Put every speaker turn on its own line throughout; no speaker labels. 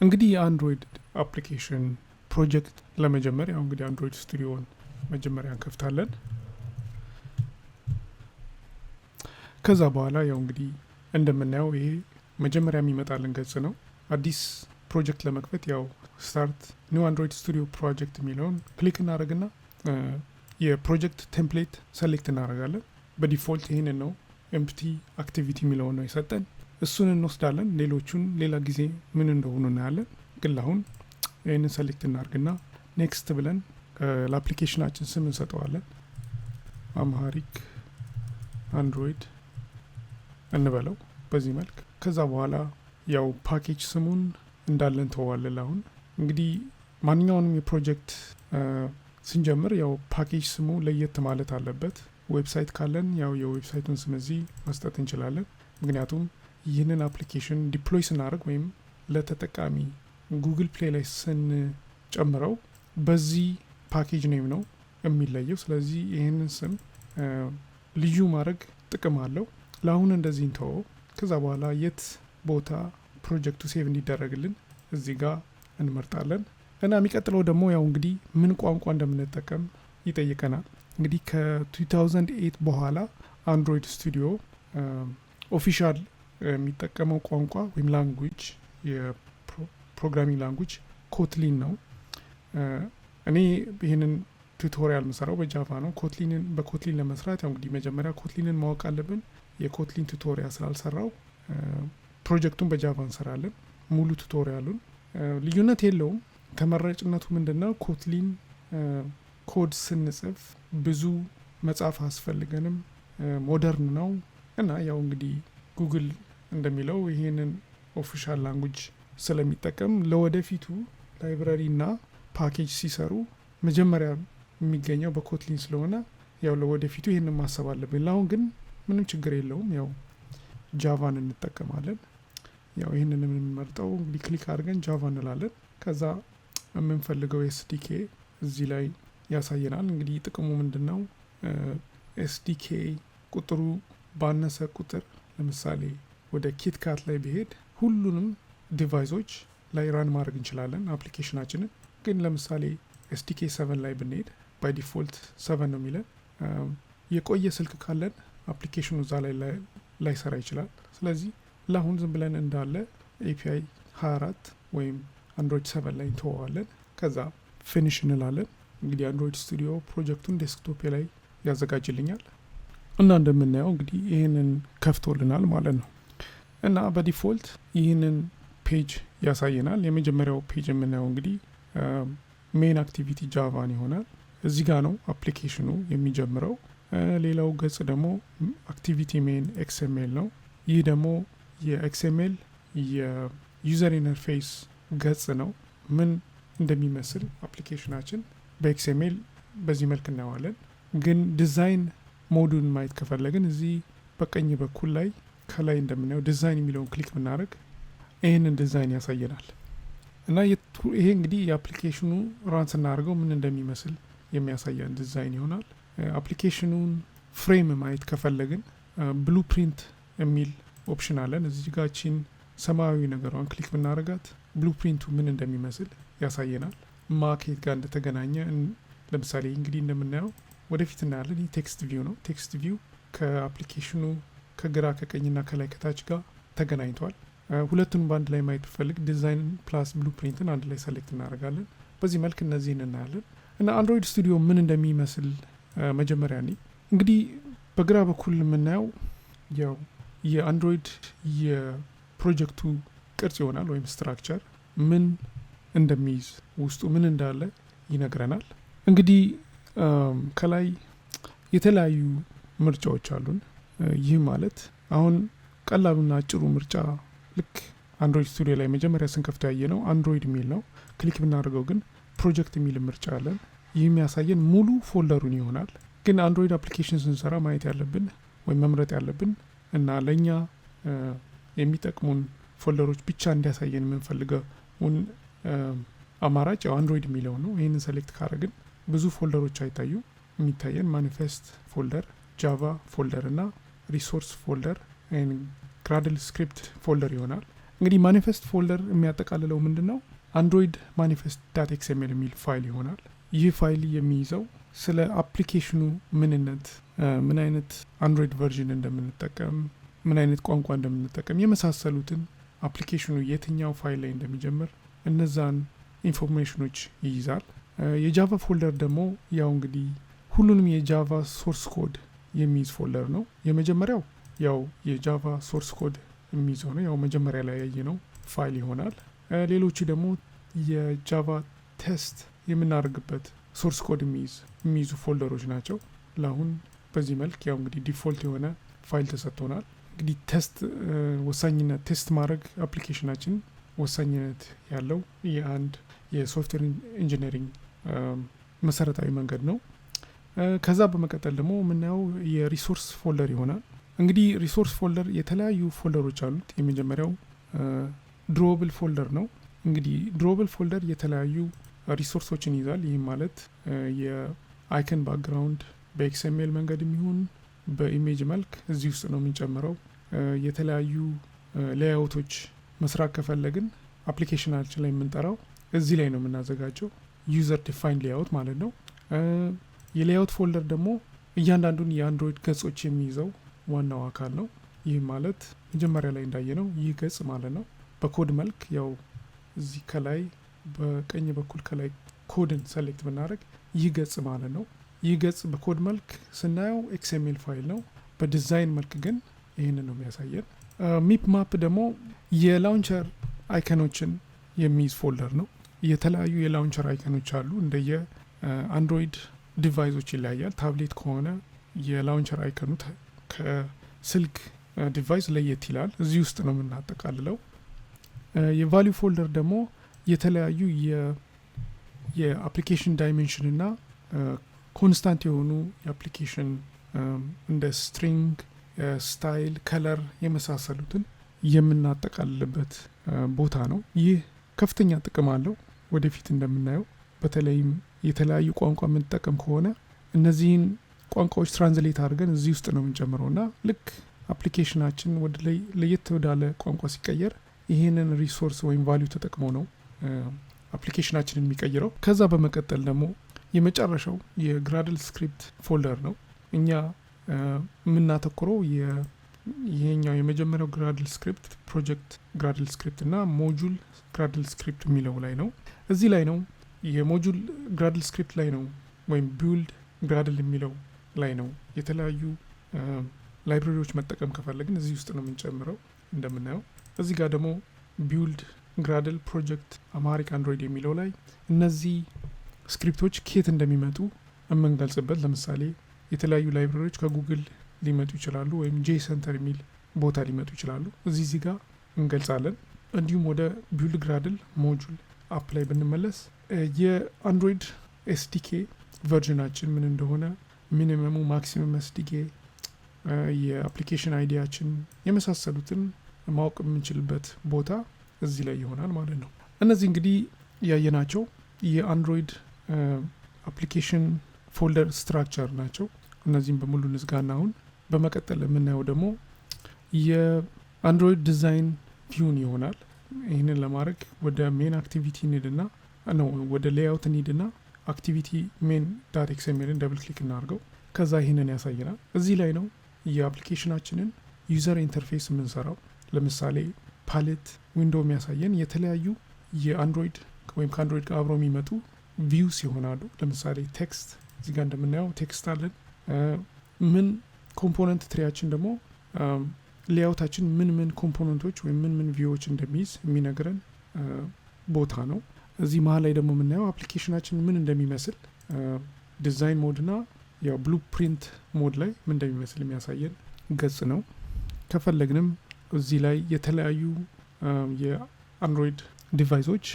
እንግዲህ የአንድሮይድ አፕሊኬሽን ፕሮጀክት ለመጀመር ያው እንግዲህ አንድሮይድ ስቱዲዮን መጀመሪያ እንከፍታለን። ከዛ በኋላ ያው እንግዲህ እንደምናየው ይሄ መጀመሪያ የሚመጣልን ገጽ ነው። አዲስ ፕሮጀክት ለመክፈት ያው ስታርት ኒው አንድሮይድ ስቱዲዮ ፕሮጀክት የሚለውን ክሊክ እናደርግና የፕሮጀክት ቴምፕሌት ሰሌክት እናደርጋለን። በዲፎልት ይህንን ነው ኤምፕቲ አክቲቪቲ የሚለውን ነው የሰጠን። እሱን እንወስዳለን። ሌሎቹን ሌላ ጊዜ ምን እንደሆኑ እናያለን። ግን አሁን ይህንን ሰሌክት እናደርግና ኔክስት ብለን ለአፕሊኬሽናችን ስም እንሰጠዋለን። አምሃሪክ አንድሮይድ እንበለው በዚህ መልክ። ከዛ በኋላ ያው ፓኬጅ ስሙን እንዳለን ተዋለን። አሁን እንግዲህ ማንኛውንም የፕሮጀክት ስንጀምር ያው ፓኬጅ ስሙ ለየት ማለት አለበት። ዌብሳይት ካለን ያው የዌብሳይቱን ስም እዚህ መስጠት እንችላለን። ምክንያቱም ይህንን አፕሊኬሽን ዲፕሎይ ስናደርግ ወይም ለተጠቃሚ ጉግል ፕሌይ ላይ ስንጨምረው በዚህ ፓኬጅ ኔም ነው የሚለየው። ስለዚህ ይህንን ስም ልዩ ማድረግ ጥቅም አለው። ለአሁን እንደዚህ እንተወው። ከዛ በኋላ የት ቦታ ፕሮጀክቱ ሴቭ እንዲደረግልን እዚህ ጋር እንመርጣለን። እና የሚቀጥለው ደግሞ ያው እንግዲህ ምን ቋንቋ እንደምንጠቀም ይጠይቀናል። እንግዲህ ከ2008 በኋላ አንድሮይድ ስቱዲዮ ኦፊሻል የሚጠቀመው ቋንቋ ወይም ላንጉጅ የፕሮግራሚንግ ላንጉጅ ኮትሊን ነው። እኔ ይህንን ቱቶሪያል ምሰራው በጃቫ ነው። በኮትሊን ለመስራት ያው እንግዲህ መጀመሪያ ኮትሊንን ማወቅ አለብን። የኮትሊን ቱቶሪያል ስላልሰራው ፕሮጀክቱን በጃቫ እንሰራለን። ሙሉ ቱቶሪያሉን ልዩነት የለውም። ተመራጭነቱ ምንድነው? ኮትሊን ኮድ ስንጽፍ ብዙ መጻፍ አስፈልገንም፣ ሞደርን ነው እና ያው እንግዲህ ጉግል እንደሚለው ይሄንን ኦፊሻል ላንጉጅ ስለሚጠቀም ለወደፊቱ ላይብራሪ እና ፓኬጅ ሲሰሩ መጀመሪያ የሚገኘው በኮትሊን ስለሆነ ያው ለወደፊቱ ይሄንን ማሰብ አለብን። ለአሁን ግን ምንም ችግር የለውም። ያው ጃቫን እንጠቀማለን። ያው ይሄንን የምንመርጠው እንግዲህ ክሊክ አድርገን ጃቫ እንላለን። ከዛ የምንፈልገው ኤስዲኬ እዚህ ላይ ያሳየናል። እንግዲህ ጥቅሙ ምንድነው? ኤስዲኬ ቁጥሩ ባነሰ ቁጥር ለምሳሌ ወደ ኪትካት ላይ ቢሄድ ሁሉንም ዲቫይሶች ላይ ራን ማድረግ እንችላለን አፕሊኬሽናችንን። ግን ለምሳሌ ኤስዲኬ 7 ላይ ብንሄድ ባይ ዲፎልት 7 ነው የሚለን። የቆየ ስልክ ካለን አፕሊኬሽኑ እዛ ላይ ላይሰራ ይችላል። ስለዚህ ለአሁን ዝም ብለን እንዳለ ኤፒአይ 24 ወይም አንድሮይድ 7 ላይ እንተዋዋለን። ከዛ ፊኒሽ እንላለን። እንግዲህ አንድሮይድ ስቱዲዮ ፕሮጀክቱን ዴስክቶፕ ላይ ያዘጋጅልኛል እና እንደምናየው እንግዲህ ይህንን ከፍቶልናል ማለት ነው። እና በዲፎልት ይህንን ፔጅ ያሳየናል። የመጀመሪያው ፔጅ የምናየው እንግዲህ ሜን አክቲቪቲ ጃቫን ይሆናል። እዚህ ጋር ነው አፕሊኬሽኑ የሚጀምረው። ሌላው ገጽ ደግሞ አክቲቪቲ ሜን ኤክስኤምኤል ነው። ይህ ደግሞ የኤክስኤምኤል የዩዘር ኢንተርፌስ ገጽ ነው። ምን እንደሚመስል አፕሊኬሽናችን በኤክስኤምኤል በዚህ መልክ እናየዋለን። ግን ዲዛይን ሞዱን ማየት ከፈለግን እዚህ በቀኝ በኩል ላይ ከላይ እንደምናየው ዲዛይን የሚለውን ክሊክ ብናደርግ ይህንን ዲዛይን ያሳየናል። እና ይሄ እንግዲህ የአፕሊኬሽኑ ራን ስናደርገው ምን እንደሚመስል የሚያሳየን ዲዛይን ይሆናል። አፕሊኬሽኑን ፍሬም ማየት ከፈለግን ብሉፕሪንት የሚል ኦፕሽን አለን። እዚህ ጋችን ሰማያዊ ነገሯን ክሊክ ብናደርጋት ብሉፕሪንቱ ምን እንደሚመስል ያሳየናል። ማርኬት ጋር እንደተገናኘ ለምሳሌ እንግዲህ እንደምናየው ወደፊት እናያለን። ይህ ቴክስት ቪው ነው። ቴክስት ቪው ከአፕሊኬሽኑ ከግራ ከቀኝና ከላይ ከታች ጋር ተገናኝቷል። ሁለቱን በአንድ ላይ ማየት ብፈልግ ዲዛይን ፕላስ ብሉፕሪንትን አንድ ላይ ሰሌክት እናደርጋለን። በዚህ መልክ እነዚህን እናያለን። እና አንድሮይድ ስቱዲዮ ምን እንደሚመስል መጀመሪያ እንግዲህ በግራ በኩል የምናየው ያው የአንድሮይድ የፕሮጀክቱ ቅርጽ ይሆናል ወይም ስትራክቸር ምን እንደሚይዝ ውስጡ ምን እንዳለ ይነግረናል። እንግዲህ ከላይ የተለያዩ ምርጫዎች አሉን። ይህ ማለት አሁን ቀላሉና አጭሩ ምርጫ ልክ አንድሮይድ ስቱዲዮ ላይ መጀመሪያ ስንከፍተው ያየ ነው አንድሮይድ የሚል ነው። ክሊክ ብናደርገው ግን ፕሮጀክት የሚል ምርጫ አለን። ይህ የሚያሳየን ሙሉ ፎልደሩን ይሆናል። ግን አንድሮይድ አፕሊኬሽን ስንሰራ ማየት ያለብን ወይም መምረጥ ያለብን እና ለእኛ የሚጠቅሙን ፎልደሮች ብቻ እንዲያሳየን የምንፈልገውን አማራጭ ያው አንድሮይድ የሚለው ነው። ይህንን ሰሌክት ካረግን ብዙ ፎልደሮች አይታዩ። የሚታየን ማኒፌስት ፎልደር፣ ጃቫ ፎልደር እና ሪሶርስ ፎልደር፣ ግራድል ስክሪፕት ፎልደር ይሆናል። እንግዲህ ማኒፌስት ፎልደር የሚያጠቃልለው ምንድነው? አንድሮይድ ማኒፌስት ዳት ኤክስኤምኤል የሚል ፋይል ይሆናል። ይህ ፋይል የሚይዘው ስለ አፕሊኬሽኑ ምንነት፣ ምን አይነት አንድሮይድ ቨርዥን እንደምንጠቀም፣ ምን አይነት ቋንቋ እንደምንጠቀም የመሳሰሉትን አፕሊኬሽኑ የትኛው ፋይል ላይ እንደሚጀምር እነዛን ኢንፎርሜሽኖች ይይዛል። የጃቫ ፎልደር ደግሞ ያው እንግዲህ ሁሉንም የጃቫ ሶርስ ኮድ የሚይዝ ፎልደር ነው። የመጀመሪያው ያው የጃቫ ሶርስ ኮድ የሚይዘው ነው። ያው መጀመሪያ ላይ ያየነው ፋይል ይሆናል። ሌሎቹ ደግሞ የጃቫ ቴስት የምናደርግበት ሶርስ ኮድ የሚይዙ ፎልደሮች ናቸው። ለአሁን በዚህ መልክ ያው እንግዲህ ዲፎልት የሆነ ፋይል ተሰጥቶናል። እንግዲህ ቴስት ወሳኝነት ቴስት ማድረግ አፕሊኬሽናችን ወሳኝነት ያለው የአንድ የሶፍትዌር ኢንጂነሪንግ መሰረታዊ መንገድ ነው። ከዛ በመቀጠል ደግሞ የምናየው የሪሶርስ ፎልደር ይሆናል። እንግዲህ ሪሶርስ ፎልደር የተለያዩ ፎልደሮች አሉት። የመጀመሪያው ድሮብል ፎልደር ነው። እንግዲህ ድሮብል ፎልደር የተለያዩ ሪሶርሶችን ይዛል። ይህም ማለት የአይከን ባክግራውንድ በኤክስኤምኤል መንገድ የሚሆን በኢሜጅ መልክ እዚህ ውስጥ ነው የምንጨምረው። የተለያዩ ሌያውቶች መስራት ከፈለግን አፕሊኬሽናችን ላይ የምንጠራው እዚህ ላይ ነው የምናዘጋጀው። ዩዘር ዲፋይንድ ሌያውት ማለት ነው። የሌያውት ፎልደር ደግሞ እያንዳንዱን የአንድሮይድ ገጾች የሚይዘው ዋናው አካል ነው። ይህ ማለት መጀመሪያ ላይ እንዳየነው ይህ ገጽ ማለት ነው። በኮድ መልክ ያው እዚህ ከላይ በቀኝ በኩል ከላይ ኮድን ሰሌክት ብናደርግ ይህ ገጽ ማለት ነው። ይህ ገጽ በኮድ መልክ ስናየው ኤክስኤምኤል ፋይል ነው። በዲዛይን መልክ ግን ይህንን ነው የሚያሳየን። ሚፕ ማፕ ደግሞ የላውንቸር አይከኖችን የሚይዝ ፎልደር ነው። የተለያዩ የላውንቸር አይከኖች አሉ። እንደየ አንድሮይድ ዲቫይሶች ይለያያል። ታብሌት ከሆነ የላውንቸር አይከኑ ከስልክ ዲቫይስ ለየት ይላል። እዚህ ውስጥ ነው የምናጠቃልለው። የቫሊዩ ፎልደር ደግሞ የተለያዩ የአፕሊኬሽን ዳይሜንሽን እና ኮንስታንት የሆኑ የአፕሊኬሽን እንደ ስትሪንግ፣ ስታይል፣ ከለር የመሳሰሉትን የምናጠቃልልበት ቦታ ነው። ይህ ከፍተኛ ጥቅም አለው። ወደፊት እንደምናየው በተለይም የተለያዩ ቋንቋ የምንጠቀም ከሆነ እነዚህን ቋንቋዎች ትራንስሌት አድርገን እዚህ ውስጥ ነው የምንጨምረው እና ልክ አፕሊኬሽናችን ወደ ለየት ወዳለ ቋንቋ ሲቀየር ይህንን ሪሶርስ ወይም ቫሊዩ ተጠቅሞ ነው አፕሊኬሽናችንን የሚቀይረው። ከዛ በመቀጠል ደግሞ የመጨረሻው የግራድል ስክሪፕት ፎልደር ነው። እኛ የምናተኩረው ይሄኛው የመጀመሪያው ግራድል ስክሪፕት ፕሮጀክት ግራድል ስክሪፕት እና ሞጁል ግራድል ስክሪፕት የሚለው ላይ ነው። እዚህ ላይ ነው የሞጁል ግራድል ስክሪፕት ላይ ነው ወይም ቢውልድ ግራድል የሚለው ላይ ነው የተለያዩ ላይብራሪዎች መጠቀም ከፈለግን እዚህ ውስጥ ነው የምንጨምረው። እንደምናየው እዚህ ጋር ደግሞ ቢውልድ ግራድል ፕሮጀክት አምሃሪክ አንድሮይድ የሚለው ላይ እነዚህ ስክሪፕቶች ኬት እንደሚመጡ የምንገልጽበት፣ ለምሳሌ የተለያዩ ላይብራሪዎች ከጉግል ሊመጡ ይችላሉ ወይም ጄ ሰንተር የሚል ቦታ ሊመጡ ይችላሉ። እዚህ ጋር እንገልጻለን። እንዲሁም ወደ ቢውልድ ግራድል ሞጁል አፕ ላይ ብንመለስ የአንድሮይድ አስዲከ ቨርዥናችን ምን እንደሆነ፣ ሚኒመሙ ማክሲመም አስዲከ፣ የአፕሊኬሽን አይዲያችን የመሳሰሉትን ማወቅ የምንችልበት ቦታ እዚህ ላይ ይሆናል ማለት ነው። እነዚህ እንግዲህ ያየናቸው የአንድሮይድ አፕሊኬሽን ፎልደር ስትራክቸር ናቸው። እነዚህም በሙሉ ንዝጋና አሁን በመቀጠል የምናየው ደግሞ የአንድሮይድ ዲዛይን ቪውን ይሆናል። ይህንን ለማድረግ ወደ ሜን አክቲቪቲ ኒድና ነው ወደ ሌያውት ኒድና አክቲቪቲ ሜን ዳት ኤክስኤምኤልን ደብል ክሊክ እናርገው። ከዛ ይህንን ያሳየናል። እዚህ ላይ ነው የአፕሊኬሽናችንን ዩዘር ኢንተርፌስ የምንሰራው። ለምሳሌ ፓሌት ዊንዶው የሚያሳየን የተለያዩ የአንድሮይድ ወይም ከአንድሮይድ ጋር አብረው የሚመጡ ቪውስ ይሆናሉ። ለምሳሌ ቴክስት እዚህ ጋር እንደምናየው ቴክስት አለን። ምን ኮምፖነንት ትሪያችን ደግሞ ሌያውታችን ምን ኮምፖነንቶች ወይም ምን ቪዎች እንደሚይዝ የሚነግረን ቦታ ነው። እዚህ መሀል ላይ ደግሞ የምናየው አፕሊኬሽናችን ምን እንደሚመስል ዲዛይን ሞድና ያው ብሉ ፕሪንት ሞድ ላይ ምን እንደሚመስል የሚያሳየን ገጽ ነው። ከፈለግንም እዚህ ላይ የተለያዩ የአንድሮይድ ዲቫይሶች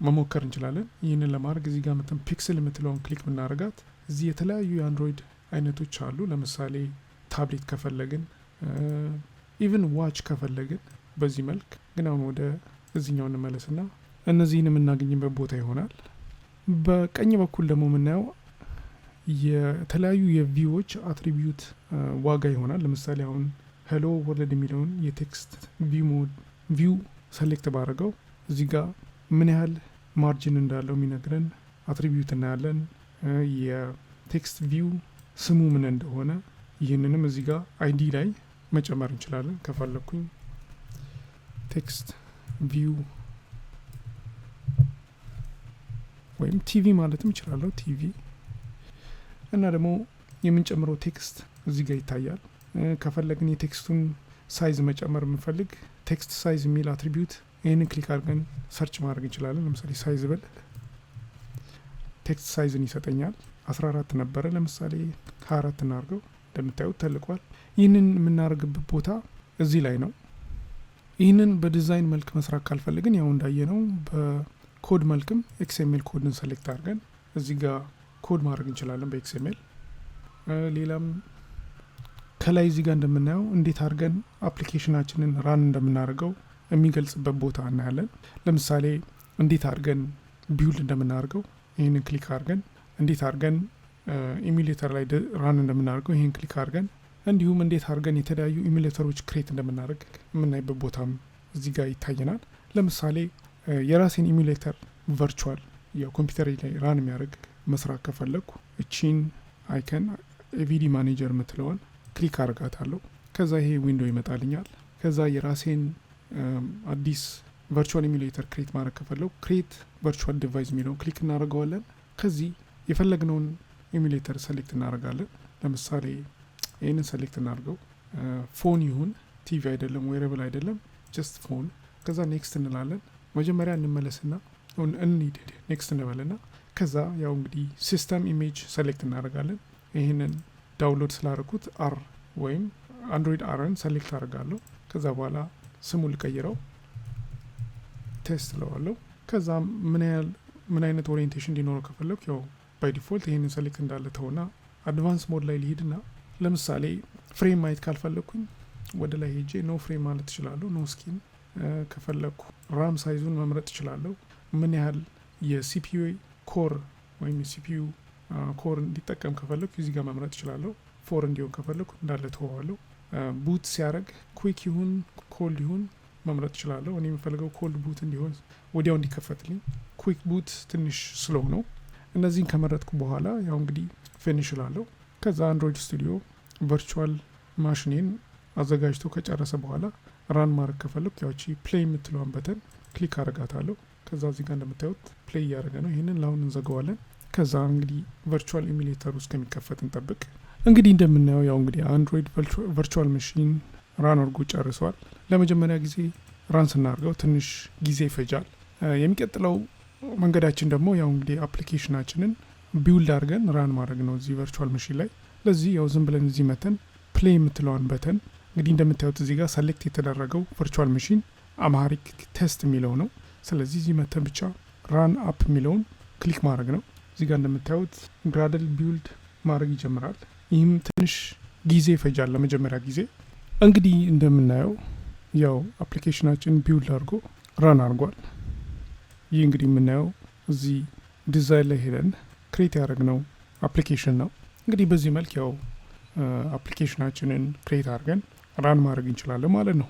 መሞከር እንችላለን። ይህንን ለማድረግ እዚህ ጋር መተን ፒክስል የምትለውን ክሊክ ብናደርጋት እዚህ የተለያዩ የአንድሮይድ አይነቶች አሉ። ለምሳሌ ታብሌት ከፈለግን ኢቭን ዋች ከፈለግን በዚህ መልክ ግን አሁን ወደ እዚህኛው እንመለስና እነዚህን የምናገኝበት ቦታ ይሆናል። በቀኝ በኩል ደግሞ የምናየው የተለያዩ የቪዎች አትሪቢዩት ዋጋ ይሆናል። ለምሳሌ አሁን ሄሎ ወርልድ የሚለውን የቴክስት ቪው ሰሌክት ባረገው እዚህ ጋር ምን ያህል ማርጂን እንዳለው የሚነግረን አትሪቢዩት እናያለን። የቴክስት ቪው ስሙ ምን እንደሆነ ይህንንም እዚህ ጋር አይዲ ላይ መጨመር እንችላለን። ከፈለኩኝ ቴክስት ቪው ወይም ቲቪ ማለትም እችላለሁ። ቲቪ እና ደግሞ የምንጨምረው ቴክስት እዚህ ጋር ይታያል። ከፈለግን የቴክስቱን ሳይዝ መጨመር የምንፈልግ ቴክስት ሳይዝ የሚል አትሪቢዩት ይህንን ክሊክ አድርገን ሰርች ማድረግ እንችላለን። ለምሳሌ ሳይዝ ብል ቴክስት ሳይዝን ይሰጠኛል። 14 ነበረ፣ ለምሳሌ 24 እናርገው። እንደምታዩት ተልቋል። ይህንን የምናደርግበት ቦታ እዚህ ላይ ነው። ይህንን በዲዛይን መልክ መስራት ካልፈልግን ያው እንዳየነው በኮድ መልክም ኤክስኤምኤል ኮድን ሰሌክት አድርገን እዚህ ጋር ኮድ ማድረግ እንችላለን በኤክስኤምኤል። ሌላም ከላይ እዚህ ጋር እንደምናየው እንዴት አድርገን አፕሊኬሽናችንን ራን እንደምናደርገው የሚገልጽበት ቦታ እናያለን። ለምሳሌ እንዴት አድርገን ቢውልድ እንደምናደርገው ይህንን ክሊክ አድርገን፣ እንዴት አድርገን ኢሙሌተር ላይ ራን እንደምናደርገው ይህን ክሊክ አድርገን፣ እንዲሁም እንዴት አድርገን የተለያዩ ኢሙሌተሮች ክሬት እንደምናደርግ የምናይበት ቦታም እዚህ ጋር ይታየናል። ለምሳሌ የራሴን ኢሙሌተር ቨርቹዋል የኮምፒውተር ላይ ራን የሚያደርግ መስራት ከፈለኩ እቺን አይከን ኤቪዲ ማኔጀር የምትለውን ክሊክ አድርጋታለሁ። ከዛ ይሄ ዊንዶ ይመጣልኛል። ከዛ የራሴን አዲስ ቨርቹዋል ኢሙሌተር ክሬት ማድረግ ከፈለኩ ክሬት ቨርቹዋል ዲቫይስ የሚለውን ክሊክ እናደርገዋለን። ከዚህ የፈለግነውን ኢሙሌተር ሰሌክት እናደርጋለን። ለምሳሌ ይህንን ሰሌክት እናደርገው። ፎን ይሁን ቲቪ አይደለም፣ ዌረብል አይደለም፣ ጀስት ፎን። ከዛ ኔክስት እንላለን። መጀመሪያ እንመለስና እንሂድ ኔክስት እንበልና ከዛ ያው እንግዲህ ሲስተም ኢሜጅ ሰሌክት እናደርጋለን። ይህንን ዳውንሎድ ስላደረኩት አር ወይም አንድሮይድ አርን ሰሌክት አደርጋለሁ። ከዛ በኋላ ስሙ ልቀይረው፣ ቴስት ለዋለሁ። ከዛ ምን አይነት ኦሪየንቴሽን እንዲኖረው ከፈለኩ ያው ባይ ዲፎልት ይህንን ሰሌክት እንዳለ ተውና አድቫንስ ሞድ ላይ ሊሄድና ለምሳሌ ፍሬም ማየት ካልፈለኩኝ ወደ ላይ ሄጄ ኖ ፍሬም ማለት እችላለሁ። ኖ ስኪን ከፈለኩ ራም ሳይዙን መምረጥ እችላለሁ። ምን ያህል የሲፒዩ ኮር ወይም የሲፒዩ ኮር እንዲጠቀም ከፈለኩ እዚህ ጋር መምረጥ እችላለሁ። ፎር እንዲሆን ከፈለኩ እንዳለ ተዋዋለሁ። ቡት ሲያደርግ ኩዊክ ይሁን ኮልድ ይሁን መምረጥ እችላለሁ። እኔ የምፈልገው ኮልድ ቡት እንዲሆን ወዲያው እንዲከፈትልኝ፣ ኩዊክ ቡት ትንሽ ስሎ ነው። እነዚህን ከመረጥኩ በኋላ ያው እንግዲህ ፊኒሽ እላለሁ። ከዛ አንድሮይድ ስቱዲዮ ቨርቹዋል ማሽኔን አዘጋጅቶ ከጨረሰ በኋላ ራን ማድረግ ከፈለኩ ያቺ ፕሌይ የምትለዋን በተን ክሊክ አረጋታለሁ። ከዛ እዚህ ጋር እንደምታዩት ፕሌይ እያደረገ ነው። ይህንን ላሁን እንዘገዋለን። ከዛ እንግዲህ ቨርቹዋል ኢሙሌተር ውስጥ ከሚከፈት እንጠብቅ። እንግዲህ እንደምናየው ያው እንግዲህ አንድሮይድ ቨርቹዋል ማሽን ራን አድርጎ ጨርሷል። ለመጀመሪያ ጊዜ ራን ስናደርገው ትንሽ ጊዜ ይፈጃል። የሚቀጥለው መንገዳችን ደግሞ ያው እንግዲህ አፕሊኬሽናችንን ቢውልድ አድርገን ራን ማድረግ ነው እዚህ ቨርቹዋል ማሽን ላይ። ለዚህ ያው ዝም ብለን እዚህ መተን ፕሌይ የምትለዋን በተን እንግዲህ እንደምታዩት እዚህ ጋር ሰሌክት የተደረገው ቨርቹዋል ማሽን አምሃሪክ ቴስት የሚለው ነው። ስለዚህ እዚህ መተን ብቻ ራን አፕ የሚለውን ክሊክ ማድረግ ነው። እዚህ ጋር እንደምታዩት ግራደል ቢውልድ ማድረግ ይጀምራል። ይህም ትንሽ ጊዜ ይፈጃል ለመጀመሪያ ጊዜ። እንግዲህ እንደምናየው ያው አፕሊኬሽናችን ቢውልድ አድርጎ ራን አድርጓል። ይህ እንግዲህ የምናየው እዚህ ዲዛይን ላይ ሄደን ክሬት ያደረግነው አፕሊኬሽን ነው። እንግዲህ በዚህ መልክ ያው አፕሊኬሽናችንን ክሬት አድርገን ራን ማድረግ እንችላለን ማለት ነው።